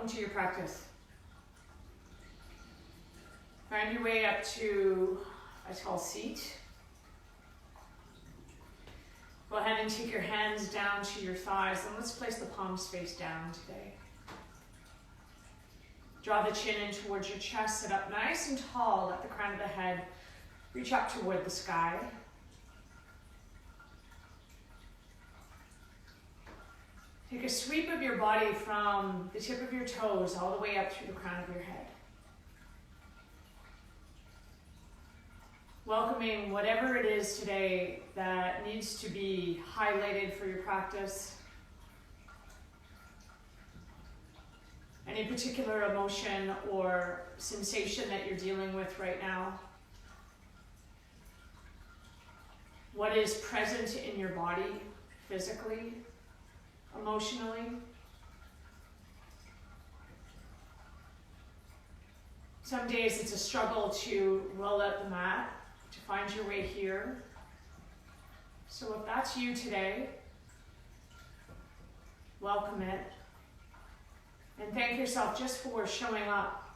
welcome to your practice. Find your way up to a tall seat. Go ahead and take your hands down to your thighs, and let's place the palms face down today. Draw the chin in towards your chest, sit up nice and tall, let the crown of the head reach up toward the sky. Take a sweep of your body from the tip of your toes all the way up through the crown of your head. Welcoming whatever it is today that needs to be highlighted for your practice. Any particular emotion or sensation that you're dealing with right now. What is present in your body physically, emotionally. Some days it's a struggle to roll out the mat, to find your way here. So if that's you today, welcome it. And thank yourself just for showing up.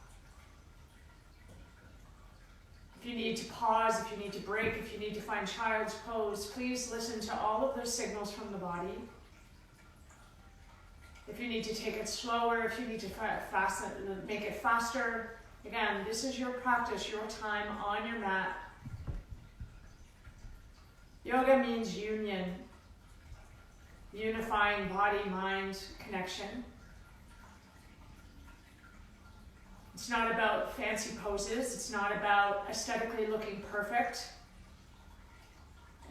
If you need to pause, if you need to break, if you need to find child's pose, please listen to all of those signals from the body. If you need to take it slower, if you need to make it faster, again, this is your practice, your time on your mat. Yoga means union, unifying body-mind connection. It's not about fancy poses. It's not about aesthetically looking perfect.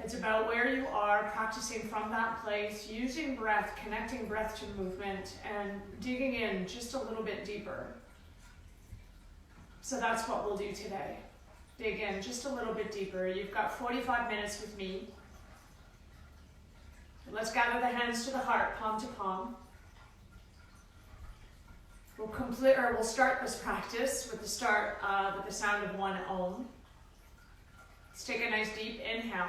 It's about where you are, practicing from that place, using breath, connecting breath to movement, and digging in just a little bit deeper. So that's what we'll do today. Dig in just a little bit deeper. You've got 45 minutes with me. Let's gather the hands to the heart, palm to palm. We'll start this practice with the sound of one Om. Let's take a nice deep inhale.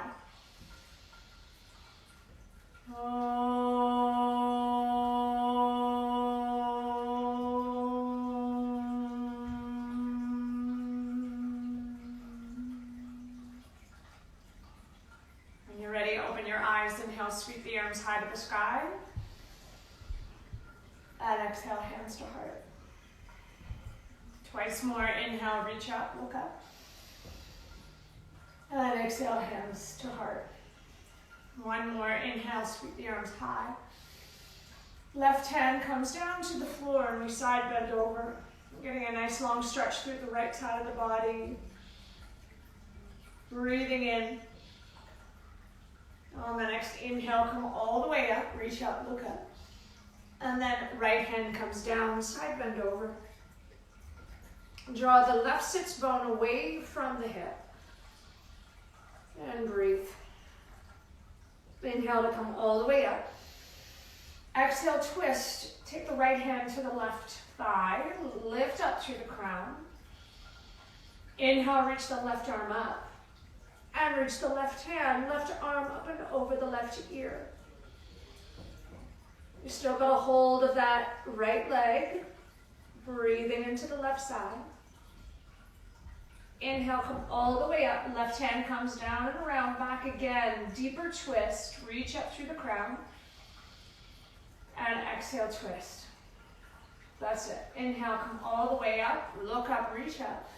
When you're ready, open your eyes. Inhale, sweep the arms high to the sky. And exhale, hands to heart. Twice more. Inhale, reach up, look up. And exhale, hands to heart. One more. Inhale, sweep the arms high. Left hand comes down to the floor and we side bend over. Getting a nice long stretch through the right side of the body. Breathing in. On the next inhale, come all the way up, reach up, look up. And then right hand comes down, side bend over. Draw the left sits bone away from the hip. And breathe. Inhale to come all the way up. Exhale, twist. Take the right hand to the left thigh. Lift up through the crown. Inhale, reach the left arm up. And reach the left hand, left arm up and over the left ear. You still got a hold of that right leg. Breathing into the left side. Inhale, come all the way up. Left hand comes down and around, back again. Deeper twist. Reach up through the crown. And exhale, twist. That's it. Inhale, come all the way up. Look up, reach up.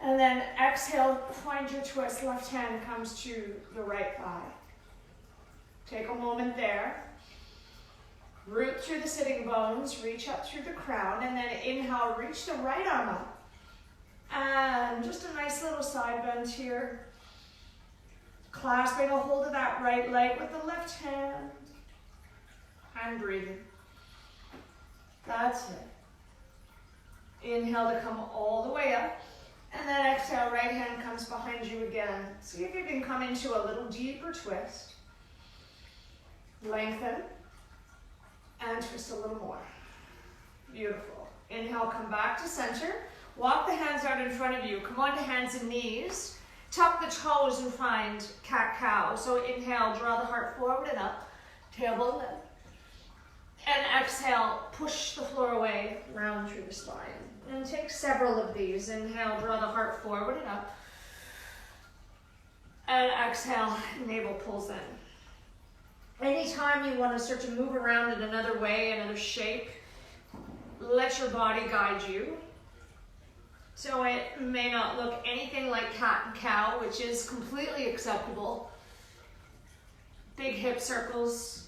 And then exhale, find your twist. Left hand comes to the right thigh. Take a moment there. Root through the sitting bones, reach up through the crown, and then inhale, reach the right arm up. And just a nice little side bend here. Clasping a hold of that right leg with the left hand. And breathing. That's it. Inhale to come all the way up. And then exhale, right hand comes behind you again. See if you can come into a little deeper twist. Lengthen. And twist a little more. Beautiful. Inhale, come back to center. Walk the hands out in front of you. Come onto hands and knees. Tuck the toes and find cat-cow. So inhale, draw the heart forward and up. Tailbone lift. And exhale, push the floor away, round through the spine. And take several of these. Inhale, draw the heart forward and up. And exhale, navel pulls in. Anytime you want to start to move around in another way, another shape, let your body guide you. So it may not look anything like cat and cow, which is completely acceptable. Big hip circles.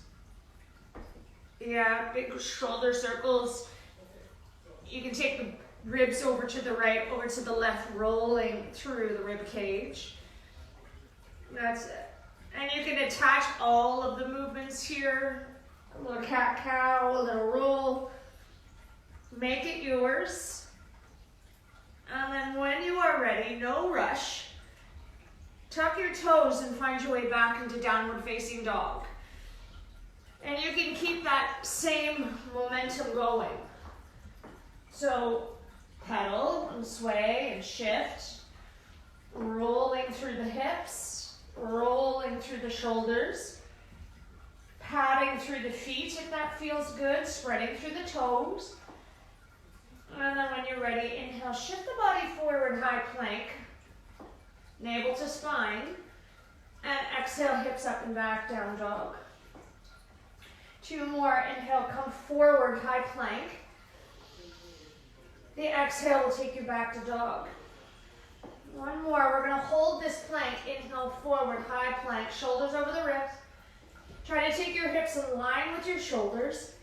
Yeah, big shoulder circles. You can take the ribs over to the right, over to the left, rolling through the rib cage. That's it. And you can attach all of the movements here. A little cat-cow, a little roll. Make it yours. And then when you are ready, no rush, tuck your toes and find your way back into downward facing dog. And you can keep that same momentum going. So pedal and sway and shift, rolling through the hips, rolling through the shoulders, patting through the feet if that feels good, spreading through the toes. And then when you're ready, inhale, shift the body forward, high plank, navel to spine, and exhale, hips up and back, down dog. 2 more, inhale, come forward, high plank. The exhale will take you back to dog. 1 more, we're gonna hold this plank, inhale, forward, high plank, shoulders over the ribs. Try to take your hips in line with your shoulders.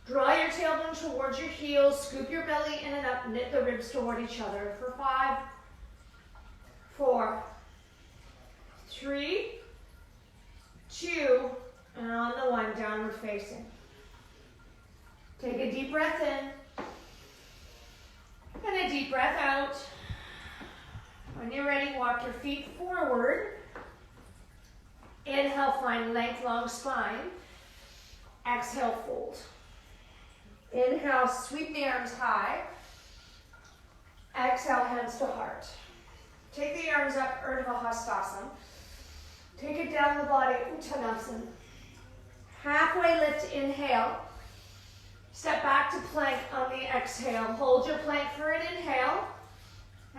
Draw your tailbone towards your heels, scoop your belly in and up, knit the ribs toward each other for 5, 4, 3, 2, and on the 1, downward facing. Take a deep breath in, and a deep breath out. When you're ready, walk your feet forward. Inhale, find length, long spine. Exhale, fold. Inhale, sweep the arms high. Exhale, hands to heart. Take the arms up, Urdhva Hastasana. Take it down the body, Uttanasana. Halfway lift, inhale. Step back to plank on the exhale. Hold your plank for an inhale.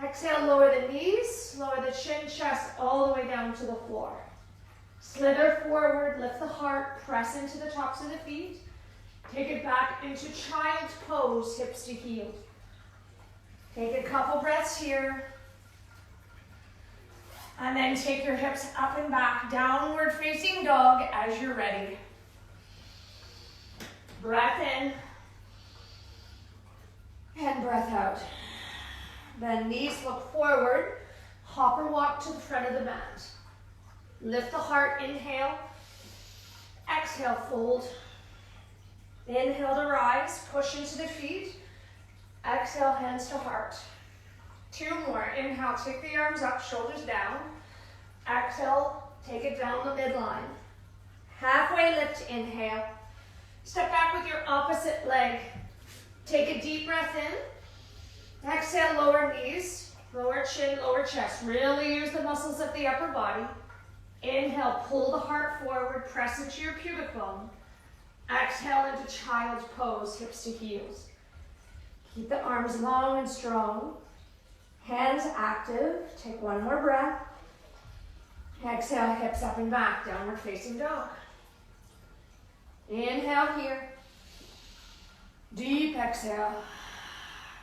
Exhale, lower the knees, lower the chin, chest, all the way down to the floor. Slither forward, lift the heart, press into the tops of the feet. Take it back into child's pose, hips to heels. Take a couple breaths here. And then take your hips up and back, downward facing dog as you're ready. Breath in. And breath out. Then knees look forward. Hopper walk to the front of the mat. Lift the heart, inhale. Exhale, fold. Inhale to rise, push into the feet. Exhale, hands to heart. 2 more. Inhale, take the arms up, shoulders down. Exhale, take it down the midline. Halfway lift, inhale. Step back with your opposite leg. Take a deep breath in. Exhale, lower knees, lower chin, lower chest. Really use the muscles of the upper body. Inhale, pull the heart forward, press into your pubic bone. Exhale into child's pose, hips to heels. Keep the arms long and strong. Hands active. Take 1 more breath. Exhale, hips up and back, downward facing dog. Inhale here. Deep exhale.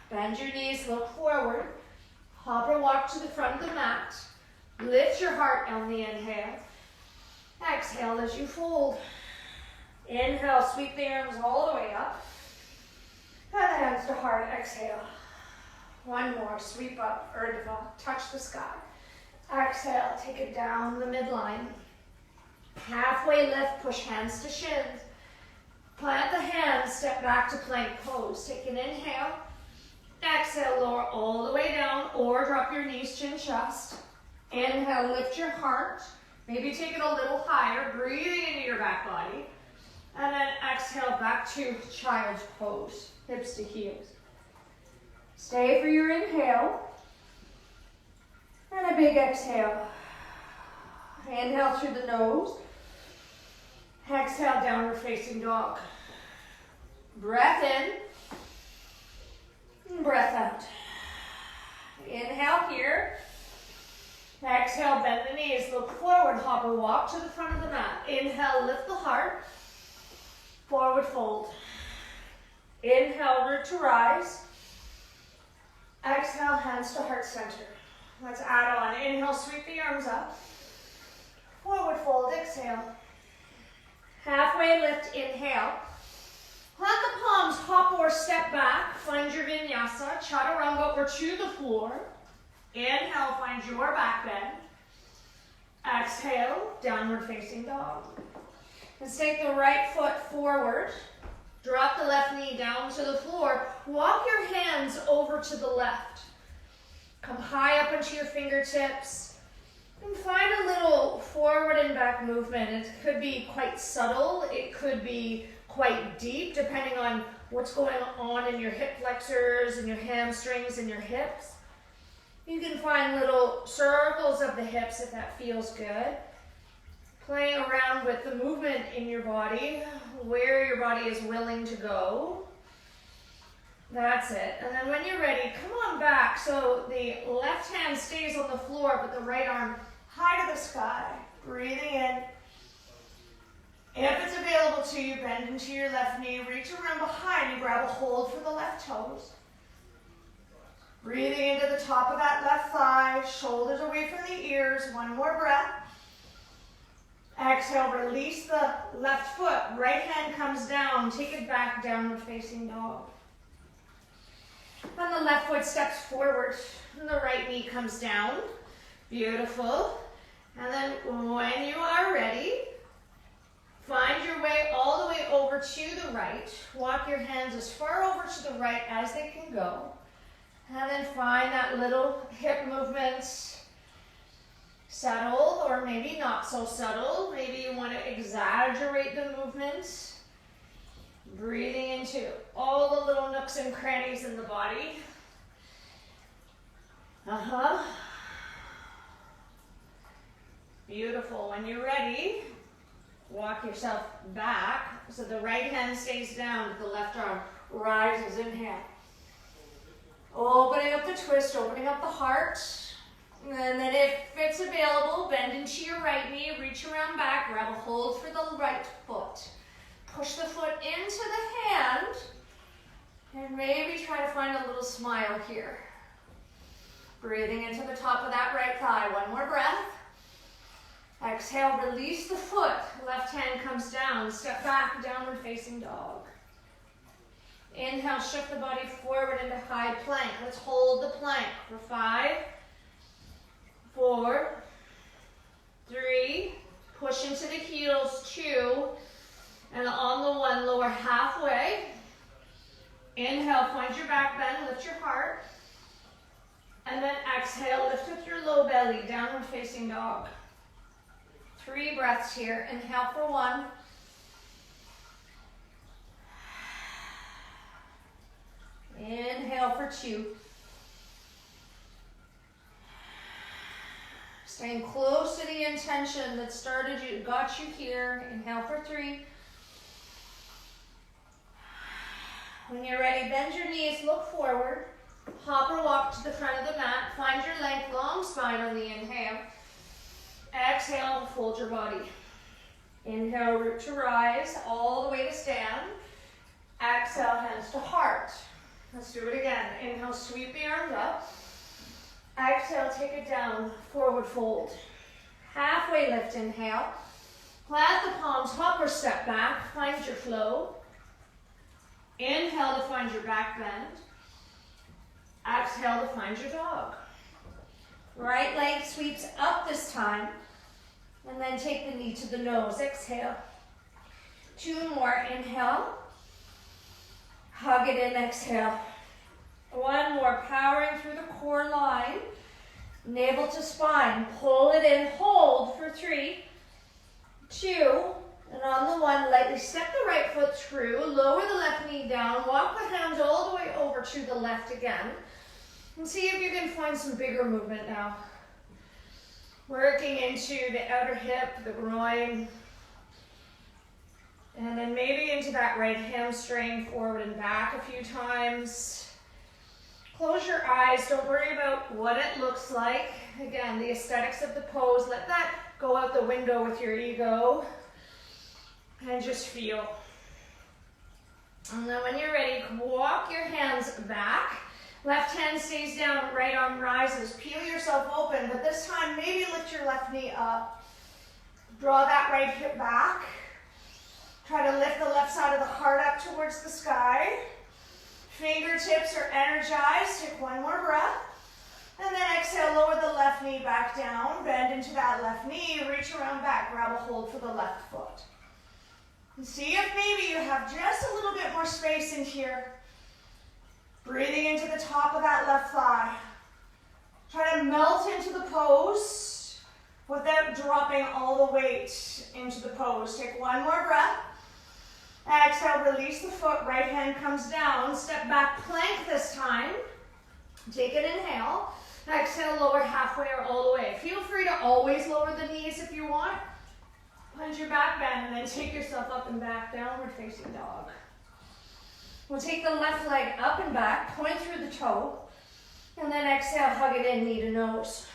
Bend your knees, look forward. Hopper walk to the front of the mat. Lift your heart on the inhale. Exhale as you fold. Inhale, sweep the arms all the way up. And hands to heart, exhale. 1 more, sweep up, Urdhva, touch the sky. Exhale, take it down the midline. Halfway lift, push hands to shins. Plant the hands, step back to plank pose. Take an inhale. Exhale, lower all the way down or drop your knees, chin, chest. Inhale, lift your heart. Maybe take it a little higher, breathing into your back body. And then exhale back to child's pose, hips to heels. Stay for your inhale. And a big exhale. Inhale through the nose. Exhale, downward facing dog. Breath in, breath out. Inhale here. Exhale, bend the knees, look forward, hop or walk to the front of the mat. Inhale, lift the heart. Forward fold. Inhale, root to rise. Exhale, hands to heart center. Let's add on. Inhale, sweep the arms up. Forward fold, exhale. Halfway lift, inhale. Plant the palms, hop or step back. Find your vinyasa. Chaturanga or to the floor. Inhale, find your back bend. Exhale, downward facing dog. Let's take the right foot forward. Drop the left knee down to the floor. Walk your hands over to the left. Come high up into your fingertips. And find a little forward and back movement. It could be quite subtle. It could be quite deep, depending on what's going on in your hip flexors and your hamstrings and your hips. You can find little circles of the hips if that feels good. Playing around with the movement in your body, where your body is willing to go. That's it. And then when you're ready, come on back. So the left hand stays on the floor, but the right arm high to the sky. Breathing in. If it's available to you, bend into your left knee, reach around behind and grab a hold for the left toes. Breathing into the top of that left thigh, shoulders away from the ears. One more breath. Exhale, release the left foot. Right hand comes down. Take it back, downward facing dog. And the left foot steps forward. And the right knee comes down. Beautiful. And then when you are ready, find your way all the way over to the right. Walk your hands as far over to the right as they can go. And then find that little hip movement. Subtle, or maybe not so subtle. Maybe you want to exaggerate the movement. Breathing into all the little nooks and crannies in the body. Beautiful. When you're ready, walk yourself back. So the right hand stays down, the left arm rises. Inhale. Opening up the twist, opening up the heart. And then if it's available, bend into your right knee, reach around back, grab a hold for the right foot. Push the foot into the hand, and maybe try to find a little smile here. Breathing into the top of that right thigh. One more breath. Exhale, release the foot. Left hand comes down, step back, downward facing dog. Inhale, shift the body forward into high plank. Let's hold the plank for 5, 4, 3, push into the heels, 2, and on the 1, lower halfway. Inhale, find your back bend, lift your heart. And then exhale, lift with your low belly, downward facing dog. 3 breaths here. Inhale for 1. Inhale for 2. Staying close to the intention that started you, got you here. Inhale for 3. When you're ready, bend your knees, look forward. Hop or walk to the front of the mat. Find your length, long spine on the inhale. Exhale, fold your body. Inhale, root to rise, all the way to stand. Exhale, hands to heart. Let's do it again. Inhale, sweep the arms up. Exhale, take it down, forward fold. Halfway lift, inhale. Plant the palms, hop or step back, find your flow. Inhale to find your back bend. Exhale to find your dog. Right leg sweeps up this time. And then take the knee to the nose. Exhale. 2 more. Inhale. Hug it in. Exhale. 1 more. Powering through the core line. Navel to spine. Pull it in. Hold for 3, 2, and on the 1, lightly step the right foot through. Lower the left knee down. Walk the hands all the way over to the left again. And see if you can find some bigger movement now. Working into the outer hip, the groin, and then maybe into into that right hamstring, forward and back a few times. Close your eyes, don't worry about what it looks like. Again, the aesthetics of the pose, let that go out the window with your ego. And just feel. And then when you're ready, walk your hands back. Left hand stays down, right arm rises. Peel yourself open, but this time maybe lift your left knee up. Draw that right hip back. Try to lift the left side of the heart up towards the sky. Fingertips are energized. Take one more breath. And then exhale, lower the left knee back down. Bend into that left knee. Reach around back. Grab a hold for the left foot. And see if maybe you have just a little bit more space in here. Breathing into the top of that left thigh. Try to melt into the pose without dropping all the weight into the pose. Take one more breath. Exhale, release the foot. Right hand comes down. Step back, plank this time. Take an inhale. Exhale, lower halfway or all the way. Feel free to always lower the knees if you want. Punch your back bend and then take yourself up and back, downward facing dog. We'll take the left leg up and back, point through the toe, and then exhale, hug it in, knee to nose.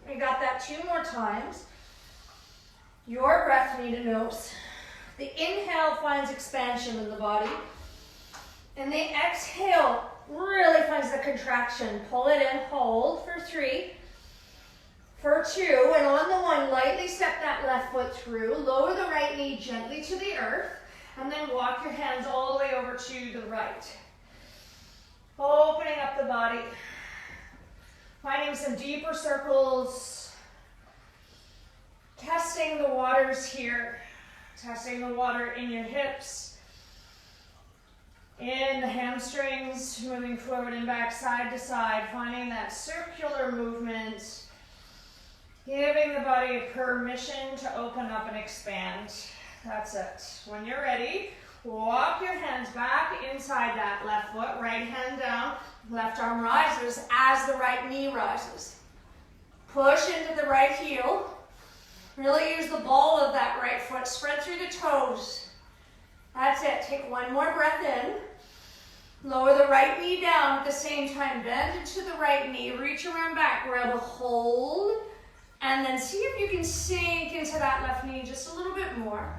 We got that 2 more times. Your breath, knee to nose. The inhale finds expansion in the body, and the exhale really finds the contraction. Pull it in, hold for 3. For 2, and on the 1, lightly step that left foot through, lower the right knee gently to the earth, and then walk your hands all the way over to the right. Opening up the body, finding some deeper circles, testing the waters here, testing the water in your hips, in the hamstrings, moving forward and back, side to side, finding that circular movement. Giving the body permission to open up and expand. That's it. When you're ready, walk your hands back inside that left foot. Right hand down. Left arm rises as the right knee rises. Push into the right heel. Really use the ball of that right foot. Spread through the toes. That's it. Take one more breath in. Lower the right knee down at the same time. Bend into the right knee. Reach around back. Grab a hold. And then see if you can sink into that left knee just a little bit more.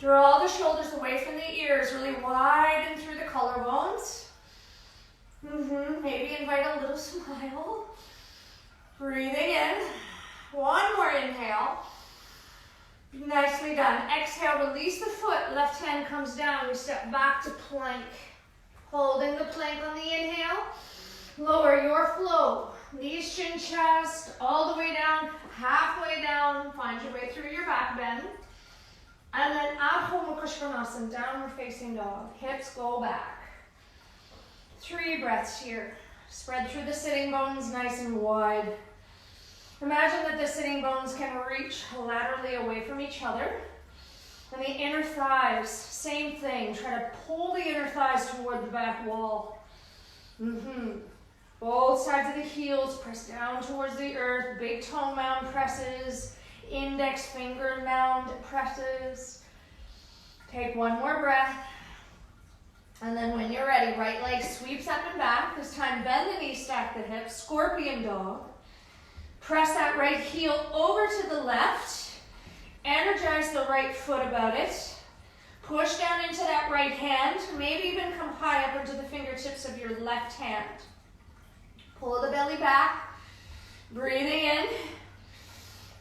Draw the shoulders away from the ears, really widen through the collarbones. Maybe invite a little smile. Breathing in. One more inhale. Nicely done. Exhale, release the foot. Left hand comes down. We step back to plank. Holding the plank on the inhale. Lower your flow. Knees, chin, chest, all the way down, halfway down. Find your way through your back bend. And then Adho Mukha Svanasana, downward facing dog. Hips go back. 3 breaths here. Spread through the sitting bones nice and wide. Imagine that the sitting bones can reach laterally away from each other. And the inner thighs, same thing. Try to pull the inner thighs toward the back wall. Both sides of the heels press down towards the earth. Big toe mound presses. Index finger mound presses. Take one more breath. And then when you're ready, right leg sweeps up and back. This time bend the knees, stack the hips. Scorpion dog. Press that right heel over to the left. Energize the right foot about it. Push down into that right hand. Maybe even come high up into the fingertips of your left hand. Pull the belly back, breathing in,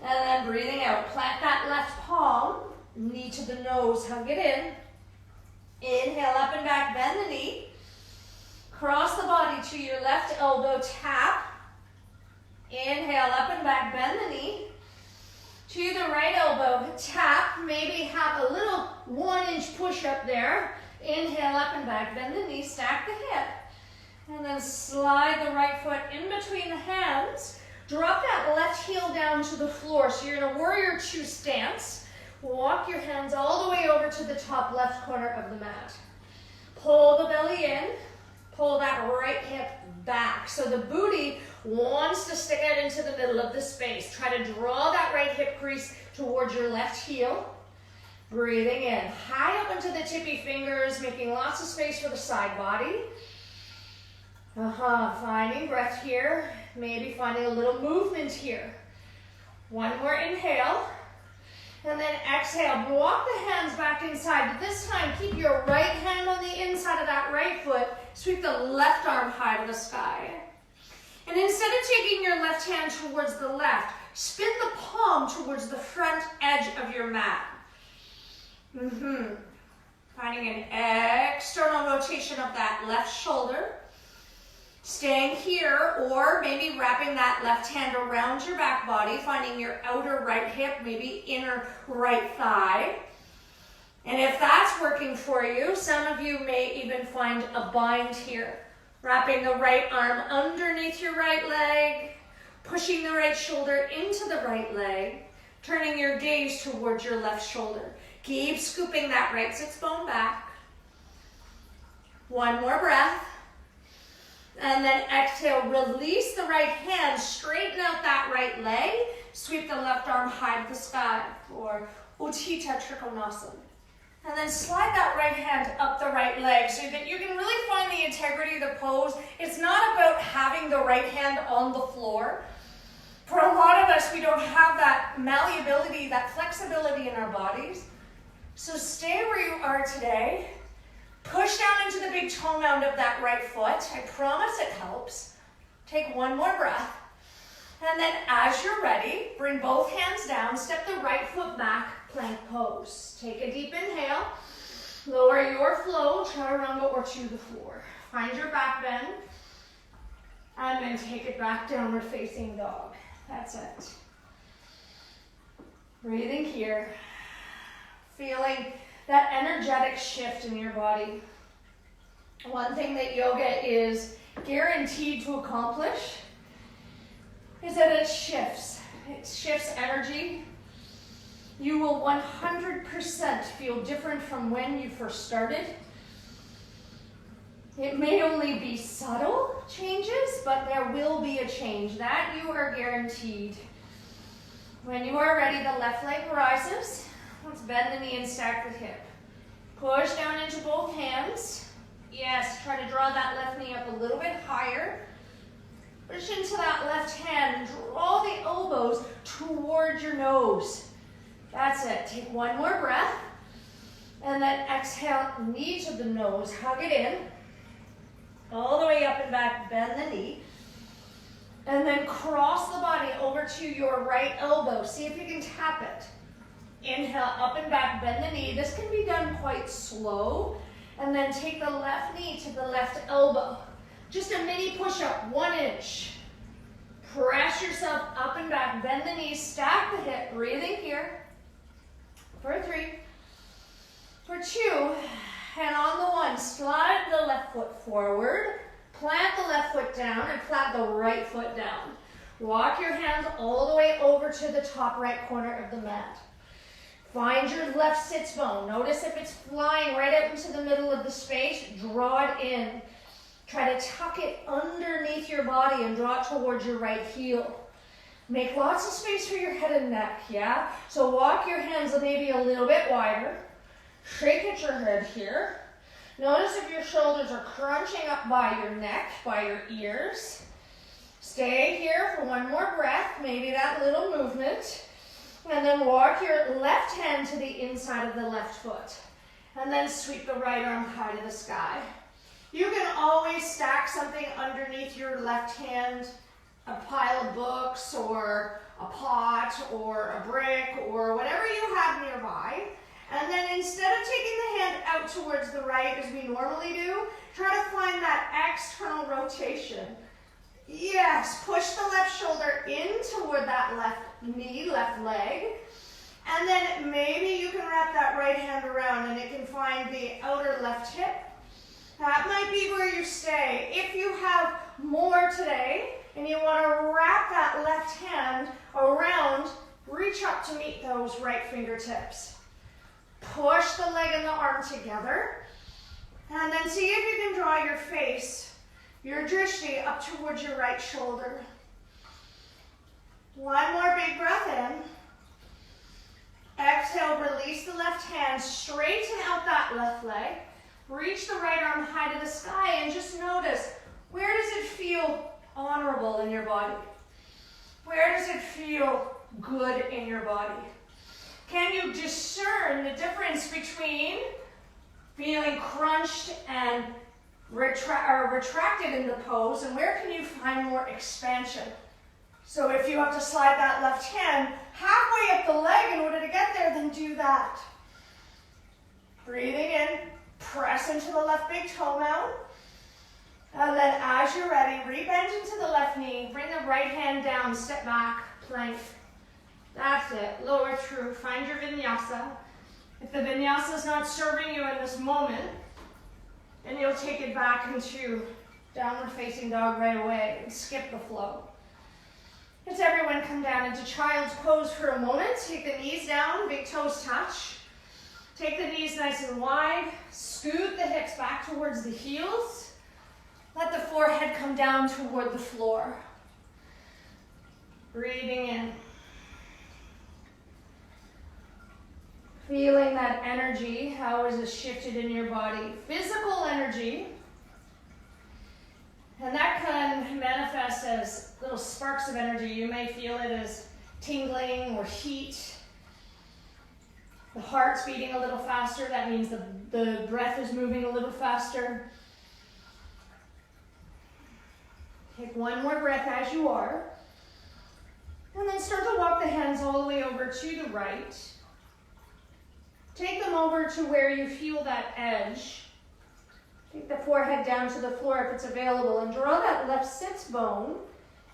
and then breathing out. Plant that left palm, knee to the nose, hug it in. Inhale up and back, bend the knee. Cross the body to your left elbow, tap. Inhale up and back, bend the knee. To the right elbow, tap. Maybe have a little 1-inch push up there. Inhale up and back, bend the knee, stack the hip. And then slide the right foot in between the hands. Drop that left heel down to the floor. So you're in a warrior 2 stance. Walk your hands all the way over to the top left corner of the mat. Pull the belly in. Pull that right hip back. So the booty wants to stick out into the middle of the space. Try to draw that right hip crease towards your left heel. Breathing in, high up into the tippy fingers, making lots of space for the side body. Finding breath here, maybe finding a little movement here. One more inhale, and then exhale. Walk the hands back inside, but this time keep your right hand on the inside of that right foot. Sweep the left arm high to the sky. And instead of taking your left hand towards the left, spin the palm towards the front edge of your mat. Finding an external rotation of that left shoulder. Staying here, or maybe wrapping that left hand around your back body, finding your outer right hip, maybe inner right thigh. And if that's working for you, some of you may even find a bind here. Wrapping the right arm underneath your right leg, pushing the right shoulder into the right leg, turning your gaze towards your left shoulder. Keep scooping that right sits bone back. One more breath. And then exhale, release the right hand, straighten out that right leg, sweep the left arm high to the sky for Utthita Trikonasana. And then slide that right hand up the right leg so that you can really find the integrity of the pose. It's not about having the right hand on the floor. For a lot of us, we don't have that malleability, that flexibility in our bodies. So stay where you are today. Push down into the big toe mound of that right foot. I promise it helps. Take one more breath. And then as you're ready, bring both hands down, step the right foot back, plank pose. Take a deep inhale. Lower your flow, chaturanga or to the floor. Find your back bend. And then take it back, downward facing dog. That's it. Breathing here. Feeling that energetic shift in your body. One thing that yoga is guaranteed to accomplish is that it shifts. It shifts energy. You will 100% feel different from when you first started. It may only be subtle changes, but there will be a change. That you are guaranteed. When you are ready, the left leg rises. Let's bend the knee and stack the hip. Push down into both hands. Yes, try to draw that left knee up a little bit higher. Push into that left hand and draw the elbows towards your nose. That's it. Take one more breath. And then exhale, knee to the nose, hug it in. All the way up and back, bend the knee. And then cross the body over to your right elbow. See if you can tap it. Inhale, up and back, bend the knee. This can be done quite slow. And then take the left knee to the left elbow. Just a mini push-up, 1 inch. Press yourself up and back, bend the knees, stack the hip, breathing here. For 3, for 2, and on the 1, slide the left foot forward, plant the left foot down, and plant the right foot down. Walk your hands all the way over to the top right corner of the mat. Find your left sits bone. Notice if it's flying right up into the middle of the space, draw it in. Try to tuck it underneath your body and draw it towards your right heel. Make lots of space for your head and neck, yeah? So walk your hands maybe a little bit wider. Shake at your head here. Notice if your shoulders are crunching up by your neck, by your ears. Stay here for one more breath, maybe that little movement. And then walk your left hand to the inside of the left foot. And then sweep the right arm high to the sky. You can always stack something underneath your left hand, a pile of books or a pot or a brick or whatever you have nearby. And then instead of taking the hand out towards the right as we normally do, try to find that external rotation. Yes, push the left shoulder in toward that left knee, left leg. And then maybe you can wrap that right hand around and it can find the outer left hip. That might be where you stay. If you have more today and you want to wrap that left hand around, reach up to meet those right fingertips. Push the leg and the arm together. And then see if you can draw your face, your drishti, up towards your right shoulder. One more big breath in. Exhale, release the left hand. that left leg. Reach the right arm high to the sky and just notice, where does it feel honorable in your body? Where does it feel good in your body? Can you discern the difference between feeling crunched and retracted in the pose, and where can you find more expansion? So if you have to slide that left hand halfway up the leg in order to get there, then do that. Breathing in, press into the left big toe mound. And then as you're ready, rebend into the left knee. Bring the right hand down, step back, plank. That's it. Lower through. Find your vinyasa. If the vinyasa is not serving you in this moment, then you'll take it back into downward facing dog right away and skip the flow. Let's everyone come down into child's pose for a moment. Take the knees down, big toes touch. Take the knees nice and wide. Scoot the hips back towards the heels. Let the forehead come down toward the floor. Breathing in. Feeling that energy, how is it shifted in your body? Physical energy. And that can manifest as little sparks of energy. You may feel it as tingling or heat. The heart's beating a little faster. That means the breath is moving a little faster. Take one more breath as you are. And then start to walk the hands all the way over to the right. Take them over to where you feel that edge. Take the forehead down to the floor if it's available, and draw that left sits bone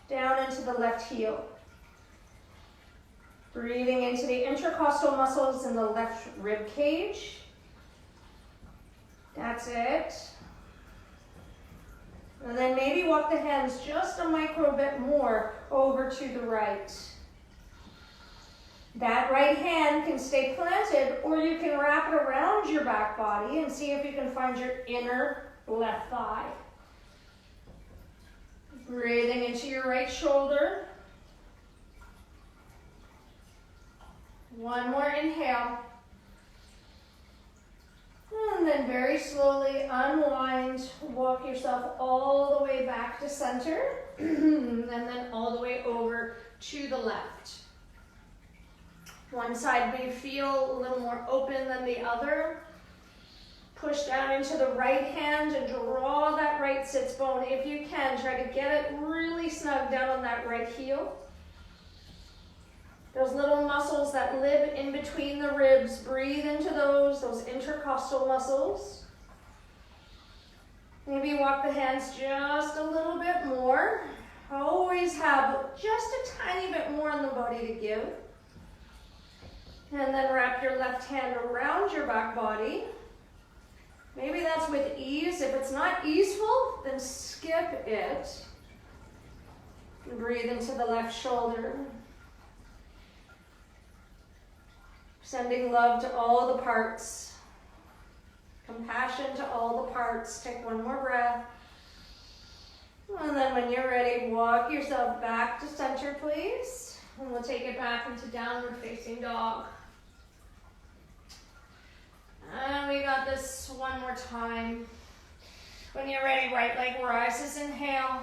down into the left heel. Breathing into the intercostal muscles in the left rib cage. That's it. And then maybe walk the hands just a micro bit more over to the right. That right hand can stay planted, or you can wrap it around your back body and see if you can find your inner left thigh. Breathing into your right shoulder. One more inhale. And then very slowly unwind, walk yourself all the way back to center, and then all the way over to the left. One side may feel a little more open than the other. Push down into the right hand and draw that right sits bone if you can. Try to get it really snug down on that right heel. Those little muscles that live in between the ribs, breathe into those intercostal muscles. Maybe walk the hands just a little bit more. Always have just a tiny bit more in the body to give. And then wrap your left hand around your back body. Maybe that's with ease. If it's not easeful, then skip it. And breathe into the left shoulder. Sending love to all the parts. Compassion to all the parts. Take one more breath. And then when you're ready, walk yourself back to center, please. And we'll take it back into downward facing dog. And we got this one more time. When you're ready, right leg rises, inhale.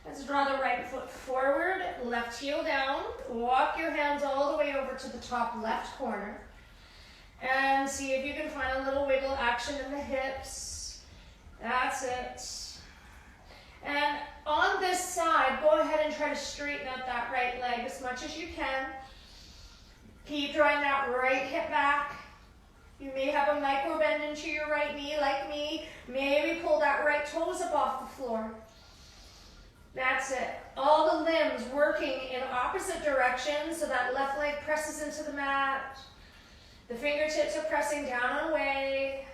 Let's draw the right foot forward, left heel down. Walk your hands all the way over to the top left corner. And see if you can find a little wiggle action in the hips. That's it. And on this side, go ahead and try to straighten out that right leg as much as you can. Keep drawing that right hip back. You may have a micro bend into your right knee like me. Maybe pull that right toes up off the floor. That's it. All the limbs working in opposite directions so that left leg presses into the mat. The fingertips are pressing down and away.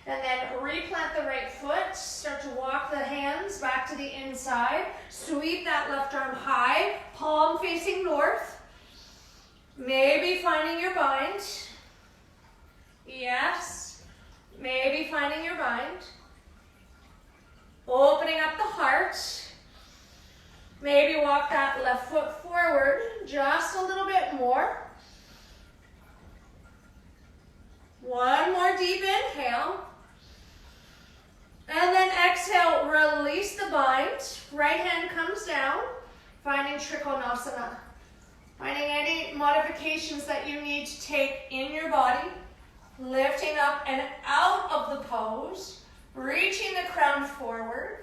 And then replant the right foot. Start to walk the hands back to the inside. Sweep that left arm high, palm facing north. Maybe finding your bind. Yes. Maybe finding your bind. Opening up the heart. Maybe walk that left foot forward just a little bit more. One more deep modifications that you need to take in your body. Lifting up and out of the pose. Reaching the crown forward.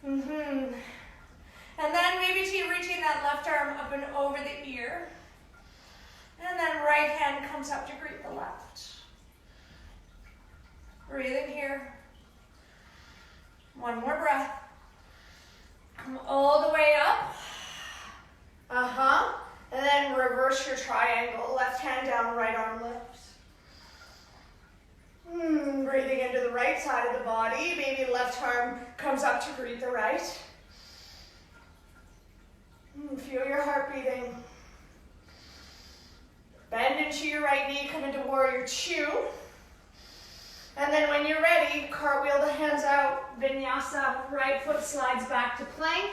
And then maybe reaching that left arm up and over the ear. And then right hand comes up to greet the left. Breathing here. One more breath. Come all the way up. And then reverse your triangle. Left hand down, right arm lifts. Breathing into the right side of the body. Maybe left arm comes up to greet the right. Feel your heart beating. Bend into your right knee, come into warrior two. And then when you're ready, cartwheel the hands out, vinyasa, right foot slides back to plank.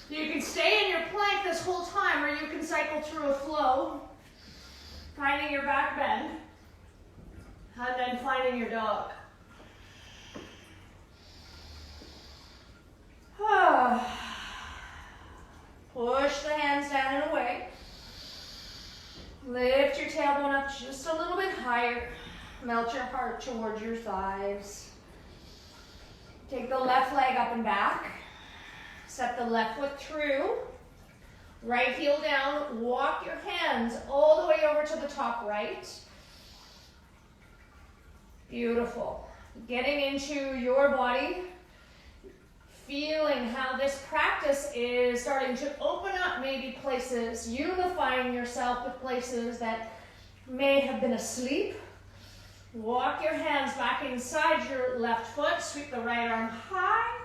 You can stay in your plank this whole time, or you can cycle through a flow, finding your back bend, and then finding your dog. Push the hands down and away. Lift your tailbone up just a little bit higher. Melt your heart towards your thighs. Take the left leg up and back. Step the left foot through. Right heel down. Walk your hands all the way over to the top right. Beautiful. Getting into your body. Feeling how this practice is starting to open up maybe places, unifying yourself with places that may have been asleep. Walk your hands back inside your left foot. Sweep the right arm high.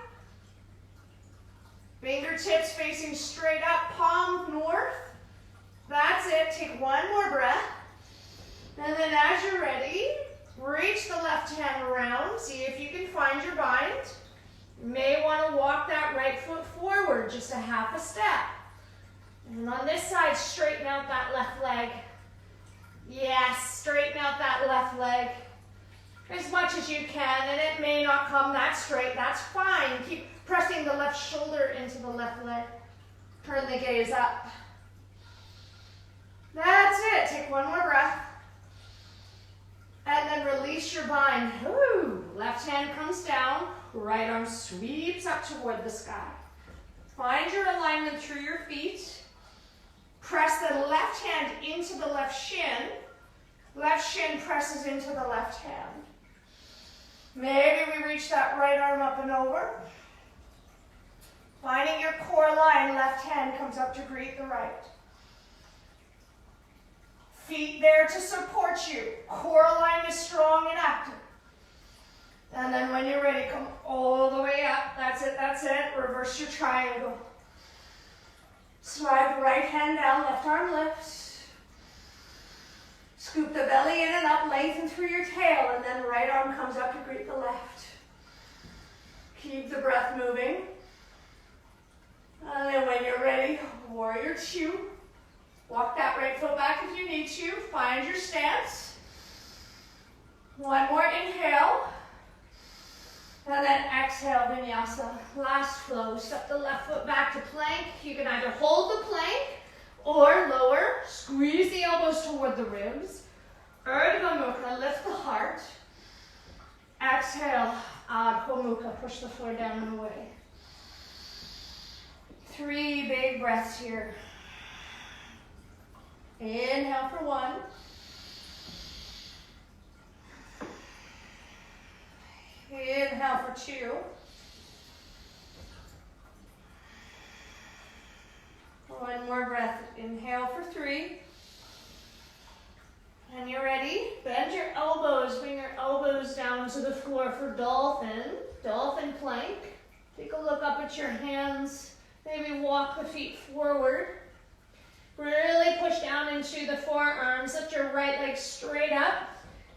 Fingertips facing straight up, palm north. That's it. Take one more breath. And then as you're ready, reach the left hand around. See if you can find your bind. You may want to walk that right foot forward just a half a step. And on this side, straighten out that left leg. Yes, straighten out that left leg as much as you can, and it may not come that straight. That's fine. Keep pressing the left shoulder into the left leg. Turn the gaze up. That's it. Take one more breath. And then release your bind. Ooh. Left hand comes down. Right arm sweeps up toward the sky. Find your alignment through your feet. Press the left hand into the left shin. Left shin presses into the left hand. Maybe we reach that right arm up and over. Finding your core line, left hand comes up to greet the right. Feet there to support you. Core line is strong and active. And then when you're ready, come all the way up. That's it, that's it. Reverse your triangle. Slide the right hand down, left arm lifts. Scoop the belly in and up, lengthen through your tail, and then right arm comes up to greet the left. Keep the breath moving. And then when you're ready, warrior two. Walk that right foot back if you need to. Find your stance. One more inhale. And then exhale, vinyasa. Last flow. Step the left foot back to plank. You can either hold the plank or lower. Squeeze the elbows toward the ribs. Urdhva Mukha. Lift the heart. Exhale. Adho Mukha. Push the floor down and away. 3 big breaths here. Inhale for 1. Inhale for 2. One more breath. Inhale for 3. And you're ready. Bend your elbows. Bring your elbows down to the floor for dolphin. Dolphin plank. Take a look up at your hands. Maybe walk the feet forward. Really push down into the forearms. Lift your right leg straight up.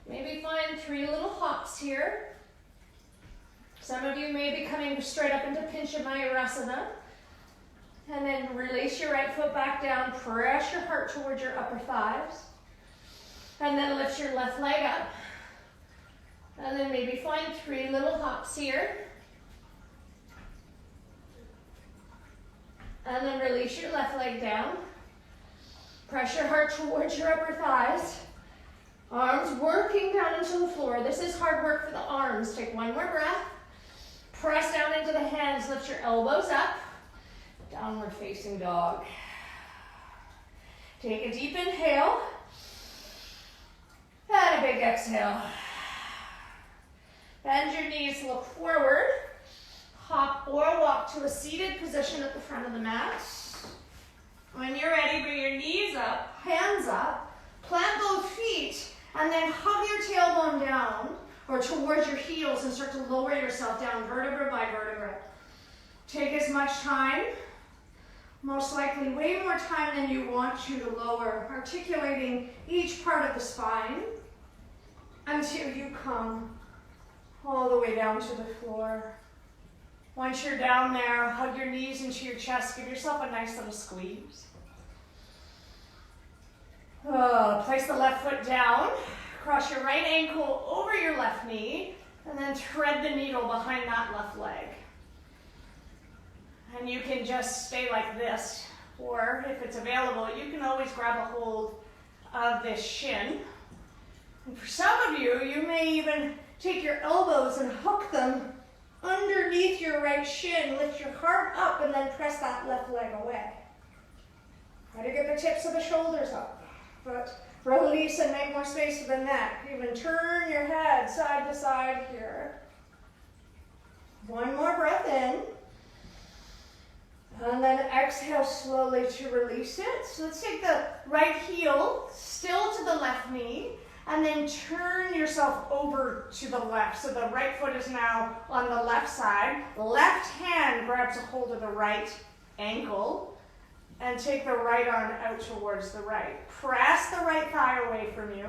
Maybe find 3 little hops here. Some of you may be coming straight up into Pincha Mayurasana. And then release your right foot back down. Press your heart towards your upper thighs. And then lift your left leg up. And then maybe find 3 little hops here. And then release your left leg down. Press your heart towards your upper thighs. Arms working down into the floor. This is hard work for the arms. Take one more breath. Press down into the hands. Lift your elbows up. Downward facing dog. Take a deep inhale. And a big exhale. Bend your knees, look forward. Hop or walk to a seated position at the front of the mat. When you're ready, bring your knees up, hands up, plant both feet, and then hug your tailbone down or towards your heels and start to lower yourself down vertebra by vertebra. Take as much time, most likely way more time than you want to lower, articulating each part of the spine until you come all the way down to the floor. Once you're down there, hug your knees into your chest. Give yourself a nice little squeeze. Place the left foot down. Cross your right ankle over your left knee. And then thread the needle behind that left leg. And you can just stay like this. Or if it's available, you can always grab a hold of this shin. And for some of you, you may even take your elbows and hook them underneath your right shin. Lift your heart up and then press that left leg away. Try to get the tips of the shoulders up. But release and make more space for the neck. Even turn your head side to side here. One more breath in. And then exhale slowly to release it. So let's take the right heel still to the left knee. And then turn yourself over to the left. So the right foot is now on the left side. Left hand grabs a hold of the right ankle. And take the right arm out towards the right. Press the right thigh away from you.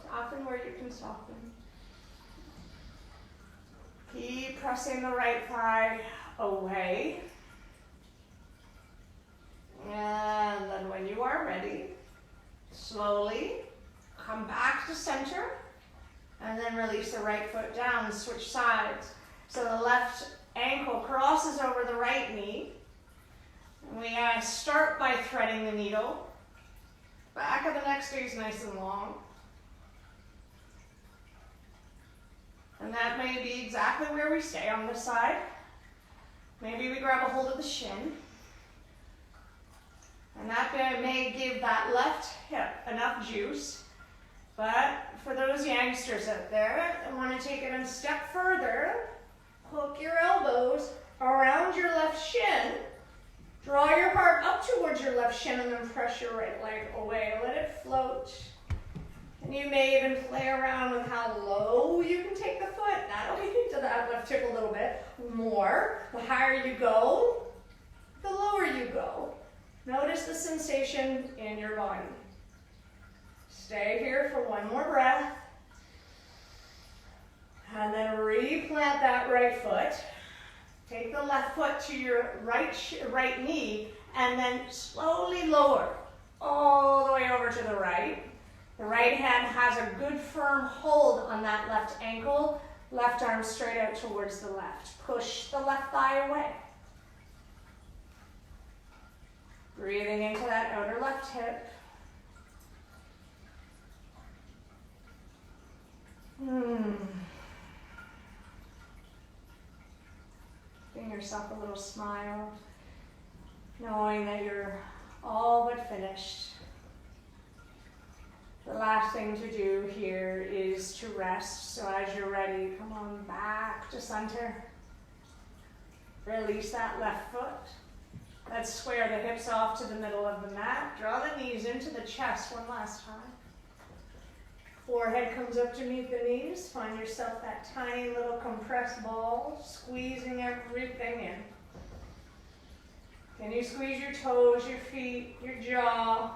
Soften where you can soften. Keep pressing the right thigh away. And then when you are ready, slowly come back to center. And then release the right foot down, switch sides. So the left ankle crosses over the right knee. And we start by threading the needle. Back of the neck stays nice and long. And that may be exactly where we stay on this side. Maybe we grab a hold of the shin. And that may give that left hip enough juice. But for those youngsters out there that want to take it a step further, hook your elbows around your left shin, draw your heart up towards your left shin, and then press your right leg away. Let it float. And you may even play around with how low you can take the foot. That'll get into that left hip a little bit more. The higher you go, the lower you go. Notice the sensation in your body. Stay here for one more breath. And then replant that right foot. Take the left foot to your right knee and then slowly lower all the way over to the right. The right hand has a good firm hold on that left ankle. Left arm straight out towards the left. Push the left thigh away. Breathing into that outer left hip. Giving yourself a little smile, knowing that you're all but finished. The last thing to do here is to rest. So as you're ready, come on back to center. Release that left foot. Let's square the hips off to the middle of the mat. Draw the knees into the chest one last time. Forehead comes up to meet the knees. Find yourself that tiny little compressed ball, squeezing everything in. Can you squeeze your toes, your feet, your jaw?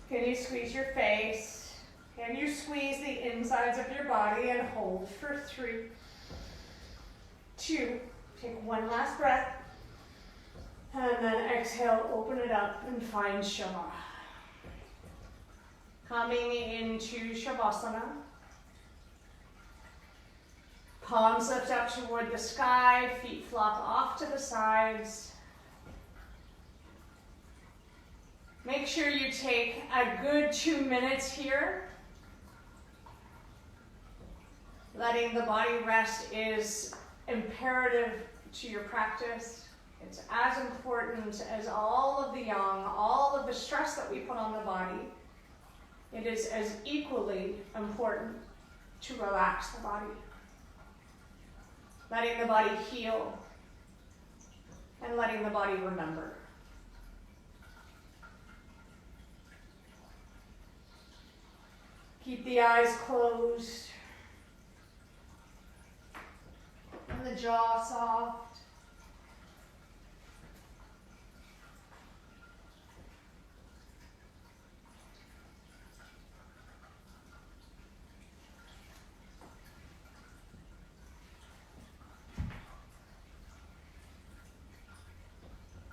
Can you squeeze your face? Can you squeeze the insides of your body and hold for 3, 2, take one last breath. And then exhale, open it up and find Shavasana. Coming into Shavasana. Palms lift up toward the sky, feet flop off to the sides. Make sure you take a good 2 minutes here. Letting the body rest is imperative to your practice. It's as important as all of the yang, all of the stress that we put on the body. It is as equally important to relax the body. Letting the body heal and letting the body remember. Keep the eyes closed and the jaw soft.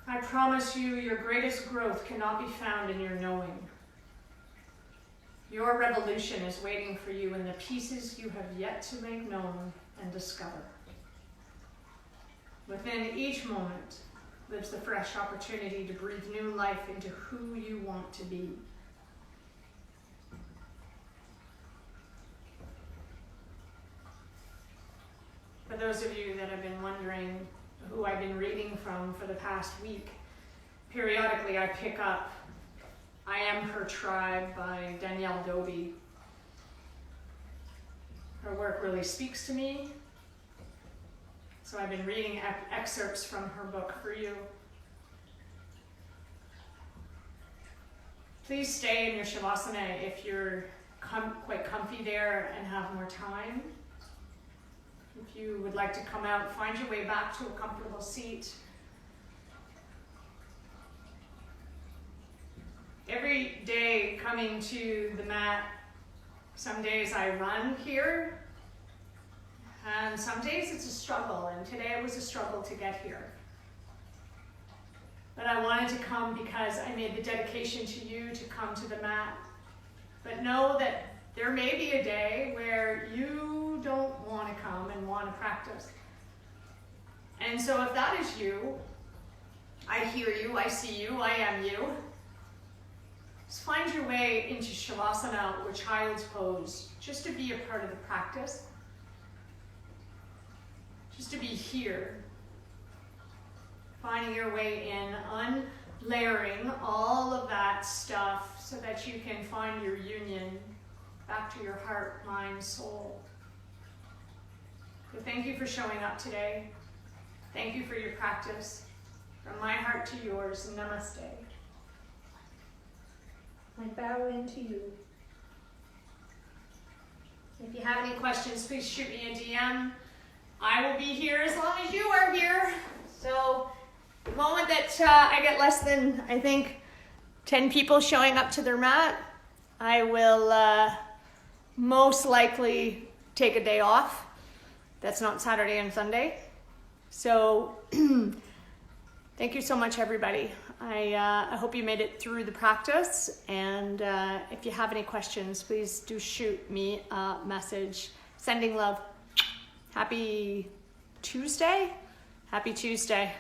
I promise you, your greatest growth cannot be found in your knowing. Your revolution is waiting for you in the pieces you have yet to make known and discover. Within each moment lives the fresh opportunity to breathe new life into who you want to be. For those of you that have been wondering who I've been reading from for the past week, periodically I pick up I Am Her Tribe by Danielle Dobie. Her work really speaks to me, so I've been reading excerpts from her book for you. Please stay in your Shavasana if you're quite comfy there and have more time. If you would like to come out, find your way back to a comfortable seat. Every day coming to the mat, some days I run here, and some days it's a struggle, and today it was a struggle to get here. But I wanted to come because I made the dedication to you to come to the mat. But know that there may be a day where you don't want to come and want to practice. And so if that is you, I hear you, I see you, I am you. Just find your way into Shavasana or Child's Pose, just to be a part of the practice. Just to be here. Finding your way in, unlayering all of that stuff so that you can find your union back to your heart, mind, soul. So thank you for showing up today. Thank you for your practice. From my heart to yours, namaste. I bow into you. If you have any questions, please shoot me a DM. I will be here as long as you are here. So the moment that I get less than, I think, 10 people showing up to their mat, I will most likely take a day off. That's not Saturday and Sunday. So thank you so much, everybody. I hope you made it through the practice. And if you have any questions, please do shoot me a message. Sending love. Happy Tuesday. Happy Tuesday.